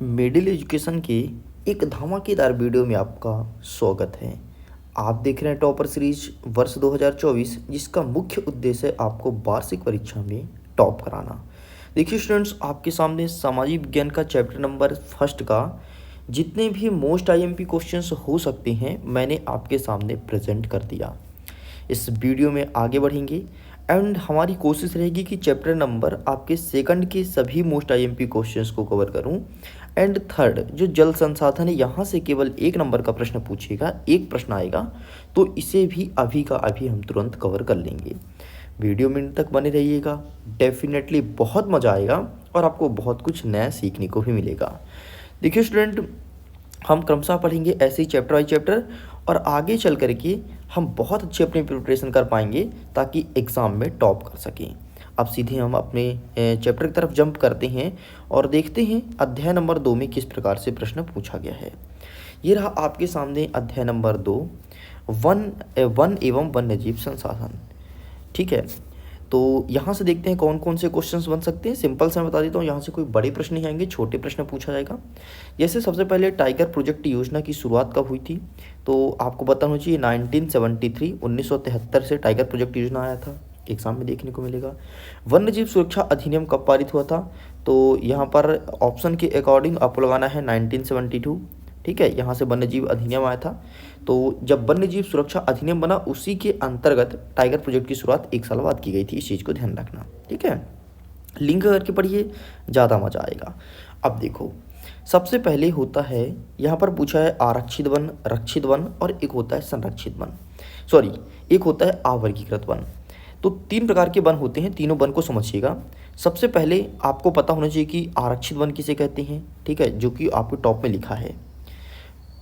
Middle education के एक धमाकेदार वीडियो में आपका स्वागत है। आप देख रहे हैं टॉपर सीरीज वर्ष 2024, जिसका मुख्य उद्देश्य है आपको वार्षिक परीक्षा में टॉप कराना। देखिए स्टूडेंट्स, आपके सामने सामाजिक विज्ञान का चैप्टर नंबर फर्स्ट का जितने भी मोस्ट आईएमपी क्वेश्चंस हो सकते हैं मैंने आपके सामने प्रेजेंट कर दिया। इस वीडियो में आगे बढ़ेंगे एंड हमारी कोशिश रहेगी कि चैप्टर नंबर आपके सेकंड के सभी मोस्ट आईएमपी क्वेश्चंस को कवर करूं। एंड थर्ड, जो जल संसाधन है, यहाँ से केवल एक नंबर का प्रश्न पूछेगा, एक प्रश्न आएगा, तो इसे भी अभी का अभी हम तुरंत कवर कर लेंगे। वीडियो में तक बने रहिएगा, डेफिनेटली बहुत मज़ा आएगा और आपको बहुत कुछ नया सीखने को भी मिलेगा। देखिए स्टूडेंट, हम क्रमशः पढ़ेंगे ऐसे ही चैप्टर बाई चैप्टर और आगे चल करके हम बहुत अच्छी अपनी प्रिपरेशन कर पाएंगे ताकि एग्ज़ाम में टॉप कर सकें। अब सीधे हम अपने चैप्टर की तरफ जंप करते हैं और देखते हैं अध्याय नंबर 2 में किस प्रकार से प्रश्न पूछा गया है। ये रहा आपके सामने अध्याय नंबर 2, वन एवं वन्यजीव संसाधन। ठीक है, तो यहाँ से देखते हैं कौन कौन से क्वेश्चंस बन सकते हैं। सिंपल से मैं बता देता हूँ, यहाँ से कोई बड़े प्रश्न नहीं आएंगे, छोटे प्रश्न पूछा जाएगा। जैसे सबसे पहले टाइगर प्रोजेक्ट योजना की शुरुआत कब हुई थी, तो आपको पता होना चाहिए 1973 से टाइगर प्रोजेक्ट योजना आया था, एग्जाम में देखने को मिलेगा। वन्यजीव सुरक्षा अधिनियम कब पारित हुआ था, तो यहाँ पर ऑप्शन के अकॉर्डिंग आपको लगाना है 1972। ठीक है, यहाँ से वन्यजीव अधिनियम आया था। तो जब वन्यजीव सुरक्षा अधिनियम बना उसी के अंतर्गत टाइगर प्रोजेक्ट की शुरुआत एक साल बाद की गई थी, इस चीज़ को ध्यान रखना। ठीक है, लिंक करके पढ़िए, ज़्यादा मजा आएगा। अब देखो, सबसे पहले होता है, यहाँ पर पूछा है आरक्षित वन, रक्षित वन और एक होता है संरक्षित वन, सॉरी एक होता है अवर्गीकृत वन। तो 3 प्रकार के वन होते हैं, तीनों वन को समझिएगा। सबसे पहले आपको पता होना चाहिए कि आरक्षित वन किसे कहते हैं, ठीक है, जो कि आपके टॉप में लिखा है।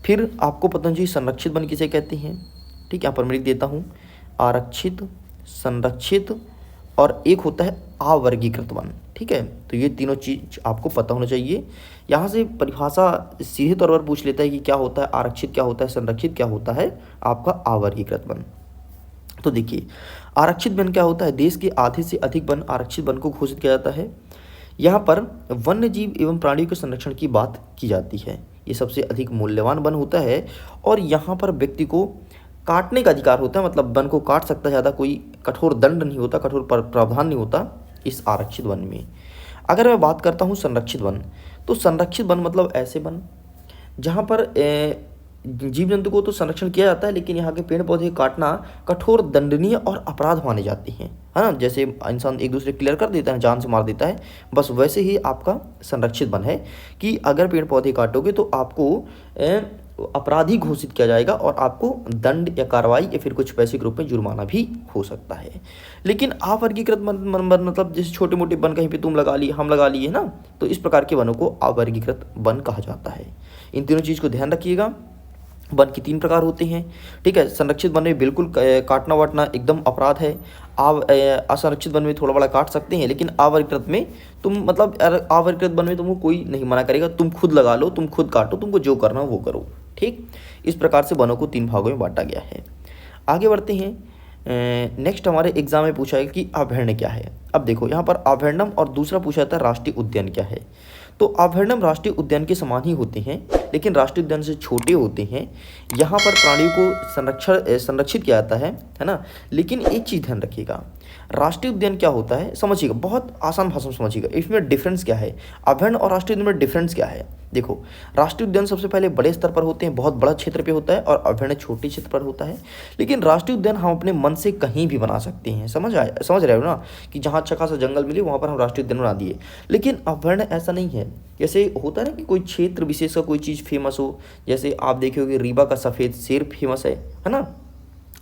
फिर आपको पता होना चाहिए संरक्षित वन किसे कहते हैं। ठीक है, यहाँ पर मैं लिख देता हूँ आरक्षित, संरक्षित और एक होता है अवर्गीकृत वन। ठीक है, तो ये तीनों चीज़ आपको पता होना चाहिए। यहाँ से परिभाषा सीधे तौर पर पूछ लेता है कि क्या होता है आरक्षित, क्या होता है संरक्षित, क्या होता है आपका अवर्गीकृत वन। तो देखिए, आरक्षित वन क्या होता है, देश के आधे से अधिक वन आरक्षित वन को घोषित किया जाता है। यहाँ पर वन्य जीव एवं प्राणियों के संरक्षण की बात की जाती है। ये सबसे अधिक मूल्यवान वन होता है और यहाँ पर व्यक्ति को काटने का अधिकार होता है, मतलब वन को काट सकता है, ज़्यादा कोई कठोर दंड नहीं होता, कठोर प्रावधान नहीं होता इस आरक्षित वन में। अगर मैं बात करता हूँ संरक्षित वन, तो संरक्षित वन मतलब ऐसे वन जहाँ पर जीव जंतु को तो संरक्षण किया जाता है, लेकिन यहाँ के पेड़ पौधे काटना कठोर दंडनीय और अपराध माने जाते हैं, है ना। जैसे इंसान एक दूसरे क्लियर कर देता है, जान से मार देता है, बस वैसे ही आपका संरक्षित वन है कि अगर पेड़ पौधे काटोगे तो आपको अपराधी घोषित किया जाएगा और आपको दंड या कार्रवाई या फिर कुछ पैसे के रूप में जुर्माना भी हो सकता है। लेकिन अवर्गीकृत वन मतलब जैसे छोटे मोटे वन कहीं पे तुम लगा लिए, हम लगा लिए ना, तो इस प्रकार के वनों को अवर्गीकृत वन कहा जाता है। इन तीनों चीज़ को ध्यान रखिएगा। वन के 3 प्रकार होते हैं। ठीक है, संरक्षित वन में बिल्कुल काटना वाटना एकदम अपराध है। असंरक्षित वन में थोड़ा बड़ा काट सकते हैं, लेकिन अवर्गीकृत में तुम मतलब अवर्गीकृत वन में तुमको कोई नहीं मना करेगा, तुम खुद लगा लो, तुम खुद काटो, तुमको जो करना हो वो करो। ठीक, इस प्रकार से वनों को 3 भागों में बांटा गया है। आगे बढ़ते हैं। नेक्स्ट हमारे एग्जाम में पूछा है कि अभयारण्य क्या है। अब देखो, यहाँ पर अभयारण्यम और दूसरा पूछा जाता है राष्ट्रीय उद्यान क्या है। तो अभयारण्यम राष्ट्रीय उद्यान के समान ही होते हैं, लेकिन राष्ट्रीय उद्यान से छोटे होते हैं। यहाँ पर प्राणियों को संरक्षित किया जाता है ना। लेकिन एक चीज़ ध्यान रखिएगा, राष्ट्रीय उद्यान क्या होता है समझिएगा, बहुत आसान भाषा में समझिएगा, इसमें डिफरेंस क्या है, अभयारण्य और राष्ट्रीय उद्यान में डिफरेंस क्या है। देखो, राष्ट्रीय उद्यान सबसे पहले बड़े स्तर पर होते हैं, बहुत बड़ा क्षेत्र पे होता है, और अभयारण्य छोटे क्षेत्र पर होता है। लेकिन राष्ट्रीय उद्यान हम अपने मन से कहीं भी बना सकते हैं, समझ रहे हो ना, कि जहाँ अच्छा खासा जंगल मिले वहाँ पर हम राष्ट्रीय उद्यान बना दिए। लेकिन अभयारण्य ऐसा नहीं है। जैसे होता है ना कि कोई क्षेत्र विशेष का कोई चीज़ फेमस हो, जैसे आप देखे होंगे रीवा का सफ़ेद शेर फेमस है ना।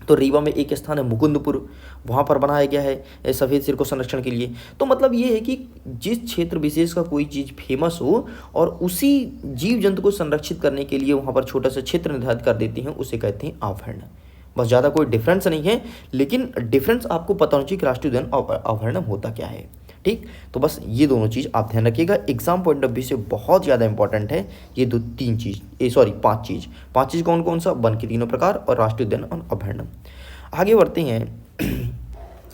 तो रीवा में एक स्थान है मुकुंदपुर, वहाँ पर बनाया गया है सफ़ेद शेर को संरक्षण के लिए। तो मतलब ये है कि जिस क्षेत्र विशेष का कोई चीज़ फेमस हो और उसी जीव जंतु को संरक्षित करने के लिए वहाँ पर छोटा सा क्षेत्र निर्धारित कर देते हैं, उसे कहते हैं अभयारण्य। बस, ज़्यादा कोई डिफरेंस नहीं है, लेकिन डिफरेंस आपको पता होना चाहिए कि राष्ट्रीय उद्यान और अभयारण्य होता क्या है। ठीक, तो बस ये दोनों चीज़ आप ध्यान रखिएगा, एग्जाम पॉइंट ऑफ व्यू से बहुत ज़्यादा इंपॉर्टेंट है ये 5 चीज़। 5 चीज़ कौन कौन सा, वन के 3 प्रकार और राष्ट्रीय उद्यान और अभयारण्य। आगे बढ़ते हैं,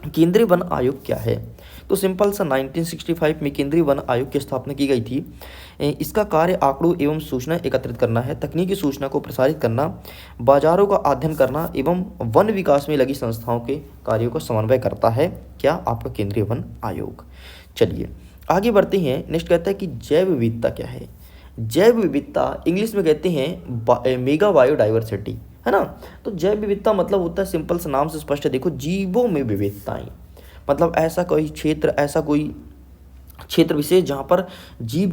केंद्रीय वन आयोग क्या है। तो सिंपल सा 1965 में केंद्रीय वन आयोग की स्थापना की गई थी। इसका कार्य आंकड़ों एवं सूचना एकत्रित करना है, तकनीकी सूचना को प्रसारित करना, बाजारों का अध्ययन करना एवं वन विकास में लगी संस्थाओं के कार्यों का समन्वय करता है। क्या? आपका केंद्रीय वन आयोग। चलिए आगे बढ़ते हैं। नेक्स्ट कहता है कि जैव विविधता क्या है। जैव विविधता इंग्लिश में कहते हैं मेगा बायोडाइवर्सिटी, है ना। तो जैव विविधता मतलब होता है, सिंपल सा नाम से स्पष्ट है, देखो जीवों में विविधताएं, मतलब ऐसा कोई क्षेत्र, ऐसा कोई क्षेत्र विशेष जहाँ पर जीव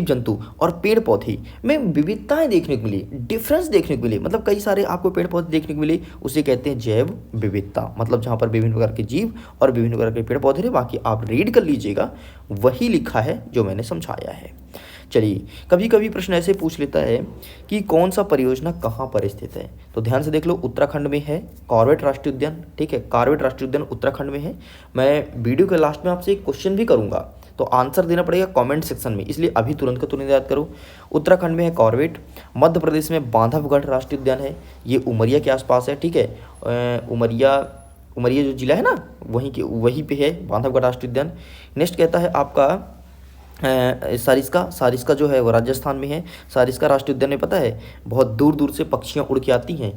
जंतु और पेड़ पौधे में विविधताएं देखने को मिली, डिफरेंस देखने को मिले, मतलब कई सारे आपको पेड़ पौधे देखने को मिले, उसे कहते हैं जैव विविधता। मतलब जहाँ पर विभिन्न प्रकार के जीव और विभिन्न प्रकार के पेड़ पौधे रहे, बाकी आप रीड कर लीजिएगा, वही लिखा है जो मैंने समझाया है। चलिए कभी कभी प्रश्न ऐसे पूछ लेता है कि कौन सा परियोजना कहाँ पर स्थित है, तो ध्यान से देख लो, उत्तराखंड में है कॉर्बेट राष्ट्रीय उद्यान। ठीक है, कॉर्बेट राष्ट्रीय उद्यान उत्तराखंड में है। मैं वीडियो के लास्ट में आपसे एक क्वेश्चन भी करूंगा, तो आंसर देना पड़ेगा कमेंट सेक्शन में, इसलिए अभी तुरंत का तुरंत याद करो। उत्तराखंड में है कॉर्बेट। मध्य प्रदेश में बांधवगढ़ राष्ट्रीय उद्यान है, ये उमरिया के आसपास है। ठीक है, उमरिया जो जिला है ना, वहीं पे है बांधवगढ़ राष्ट्रीय उद्यान। नेक्स्ट कहता है आपका सारिस्का जो है वो राजस्थान में है। सारिस्का राष्ट्रीय उद्यान में पता है बहुत दूर दूर से पक्षियाँ उड़ के आती हैं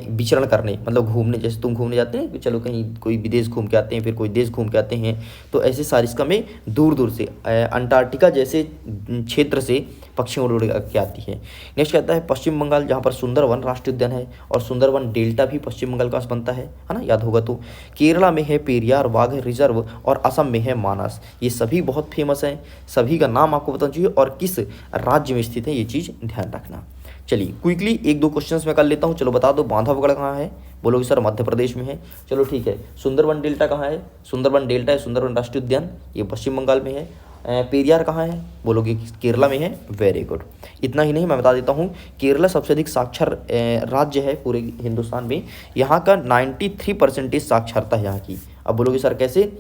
विचरण करने, मतलब घूमने, जैसे तुम घूमने जाते हैं कि चलो कहीं कोई विदेश घूम के आते हैं, फिर कोई देश घूम के आते हैं, तो ऐसे सारिस्का में दूर दूर से अंटार्कटिका जैसे क्षेत्र से पक्षियाँ उड़ के आती है। नेक्स्ट कहता है पश्चिम बंगाल, जहाँ पर सुंदरवन राष्ट्रीय उद्यान है, और सुंदरवन डेल्टा भी पश्चिम बंगाल का बनता है ना, याद होगा। तो केरला में है पेरियार वाघ रिजर्व, और असम में है मानस। ये सभी बहुत फेमस हैं, सभी का नाम आपको बताना चाहिए और किस राज्य में स्थित है, ये चीज़ ध्यान रखना। चलिए क्विकली एक दो क्वेश्चंस मैं कर लेता हूँ। चलो बता दो, बांधवगढ़ कहाँ है, बोलोगे सर मध्य प्रदेश में है। चलो ठीक है, सुंदरवन डेल्टा कहाँ है, सुंदरवन डेल्टा है सुंदरवन राष्ट्रीय उद्यान, ये पश्चिम बंगाल में है। पेरियार कहाँ है, बोलोगे केरला में है। Very good. इतना ही नहीं, मैं बता देता हूँ, केरला सबसे अधिक साक्षर राज्य है पूरे हिंदुस्तान में, यहाँ का 93% साक्षरता है यहाँ की। अब बोलोगे सर कैसे,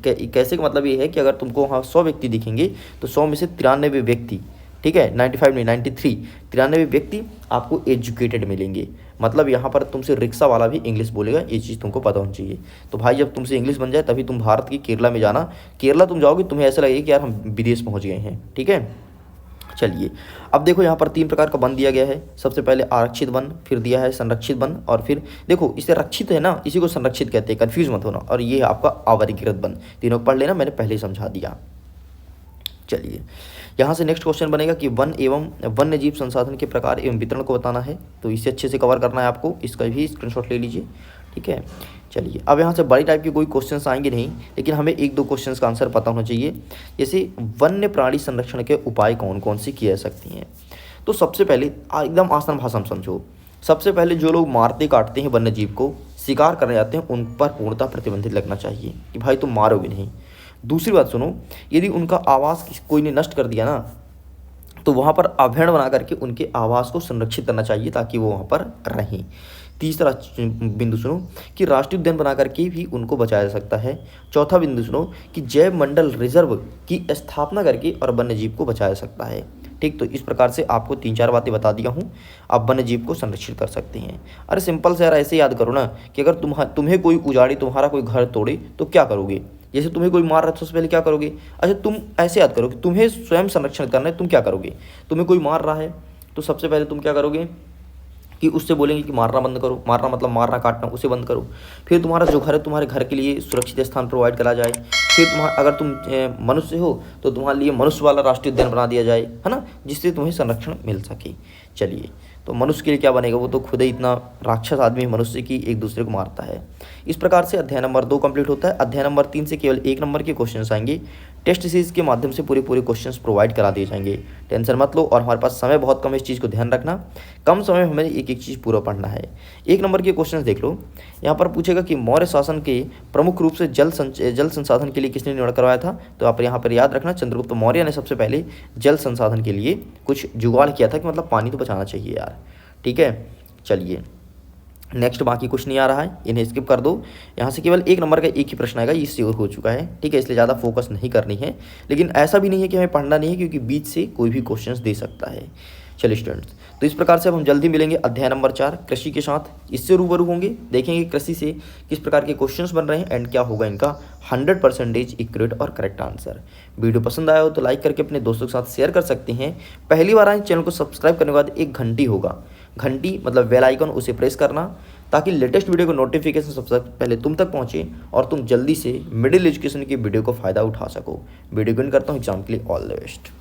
कैसे का मतलब ये है कि अगर तुमको वहाँ 100 व्यक्ति दिखेंगे तो 100 में से 93 व्यक्ति, ठीक है 95 नहीं 93 व्यक्ति आपको एजुकेटेड मिलेंगे। मतलब यहाँ पर तुमसे रिक्शा वाला भी इंग्लिश बोलेगा, ये चीज़ तुमको पता होनी चाहिए। तो भाई जब तुमसे इंग्लिश बन जाए तभी तुम भारत की केरला में जाना, केरला तुम जाओगे तुम्हें ऐसा लगेगा कि यार हम विदेश पहुँच गए हैं। ठीक है, चलिए अब देखो यहाँ पर 3 प्रकार का वन दिया गया है। सबसे पहले आरक्षित वन, फिर दिया है संरक्षित वन, और फिर देखो इसे रक्षित है ना, इसी को संरक्षित कहते हैं, कन्फ्यूज मत होना। और ये है आपका अवर्गीकृत वन, तीनों पढ़ लेना, मैंने पहले ही समझा दिया। चलिए यहाँ से नेक्स्ट क्वेश्चन बनेगा कि वन एवं वन्य जीव संसाधन के प्रकार एवं वितरण को बताना है, तो इसे अच्छे से कवर करना है आपको, इसका भी स्क्रीनशॉट ले लीजिए। ठीक है, चलिए अब यहाँ से बड़ी टाइप के कोई क्वेश्चंस आएंगे नहीं, लेकिन हमें 1-2 क्वेश्चंस का आंसर पता होना चाहिए। जैसे वन्य प्राणी संरक्षण के उपाय कौन कौन से किए जा सकते हैं। तो सबसे पहले एकदम आसान भाषा में समझो, सबसे पहले जो लोग मारते काटते हैं वन्य जीव को, शिकार करने जाते हैं, उन पर पूर्णतः प्रतिबंधित लगना चाहिए कि भाई तुम मारोगे नहीं। दूसरी बात सुनो, यदि उनका आवास कोई ने नष्ट कर दिया ना, तो वहाँ पर अभयारण्य बना करके उनके आवास को संरक्षित करना चाहिए ताकि वो वहाँ पर रहें। तीसरा बिंदु सुनो कि राष्ट्रीय उद्यान बना करके भी उनको बचाया जा सकता है। चौथा बिंदु सुनो कि जैव मंडल रिजर्व की स्थापना करके और वन्य जीव को बचाया जा सकता है। ठीक, तो इस प्रकार से आपको 3-4 बातें बता दिया हूँ, आप वन्य जीव को संरक्षित कर सकते हैं। अरे सिंपल से यार ऐसे याद करो ना कि अगर तुम्हें कोई उजाड़े, तुम्हारा कोई घर तोड़े तो क्या करोगे। जैसे तुम्हें कोई मार रहा है तो सबसे पहले क्या करोगे। अच्छा तुम ऐसे याद करो कि तुम्हें स्वयं संरक्षण करना है, तुम क्या करोगे। तुम्हें कोई मार रहा है तो सबसे पहले तुम क्या करोगे कि उससे बोलेंगे कि मारना बंद करो, मारना मतलब मारना काटना, उसे बंद करो। फिर तुम्हारा जो घर है तुम्हारे घर के लिए सुरक्षित स्थान प्रोवाइड करा जाए। फिर अगर तुम मनुष्य हो तो तुम्हारे लिए मनुष्य वाला राष्ट्रीय उद्यान बना दिया जाए, है ना, जिससे तुम्हें संरक्षण मिल सके। चलिए तो मनुष्य के लिए क्या बनेगा, वो तो खुद ही इतना राक्षस आदमी मनुष्य की एक दूसरे को मारता है। इस प्रकार से अध्याय नंबर 2 कंप्लीट होता है। अध्याय नंबर 3 से केवल 1 नंबर के क्वेश्चंस आएंगे। टेस्ट सीरीज के माध्यम से पूरे क्वेश्चंस प्रोवाइड करा दिए जाएंगे, टेंशन मत लो। और हमारे पास समय बहुत कम है, इस चीज़ को ध्यान रखना, कम समय में हमें एक एक चीज़ पूरा पढ़ना है। 1 नंबर के क्वेश्चन देख लो, यहाँ पर पूछेगा कि मौर्य शासन के प्रमुख रूप से जल संसाधन के लिए किसने निर्माण करवाया था। तो आप यहाँ पर याद रखना, चंद्रगुप्त मौर्य ने सबसे पहले जल संसाधन के लिए कुछ जुगाड़ किया था कि मतलब पानी तो बचाना चाहिए यार। ठीक है, चलिए नेक्स्ट बाकी कुछ नहीं आ रहा है, इन्हें स्किप कर दो। यहाँ से केवल 1 नंबर का एक ही प्रश्न आएगा, ये श्योर हो चुका है। ठीक है, इसलिए ज़्यादा फोकस नहीं करनी है, लेकिन ऐसा भी नहीं है कि हमें पढ़ना नहीं है, क्योंकि बीच से कोई भी क्वेश्चंस दे सकता है। चलिए स्टूडेंट्स, तो इस प्रकार से अब हम जल्दी मिलेंगे अध्याय नंबर 4 कृषि के साथ। इससे रूबरू होंगे, देखेंगे कृषि से किस प्रकार के क्वेश्चंस बन रहे हैं एंड क्या होगा इनका 100% एक्यूरेट और करेक्ट आंसर। वीडियो पसंद आया हो तो लाइक करके अपने दोस्तों के साथ शेयर कर सकते हैं। पहली बार आए चैनल को सब्सक्राइब करने के बाद एक घंटी होगा, घंटी मतलब बेल आइकन, उसे प्रेस करना ताकि लेटेस्ट वीडियो को नोटिफिकेशन सबसे पहले तुम तक पहुंचे और तुम जल्दी से मिडिल एजुकेशन की वीडियो को फ़ायदा उठा सको। वीडियो को करता हूँ एग्जाम के लिए ऑल द बेस्ट।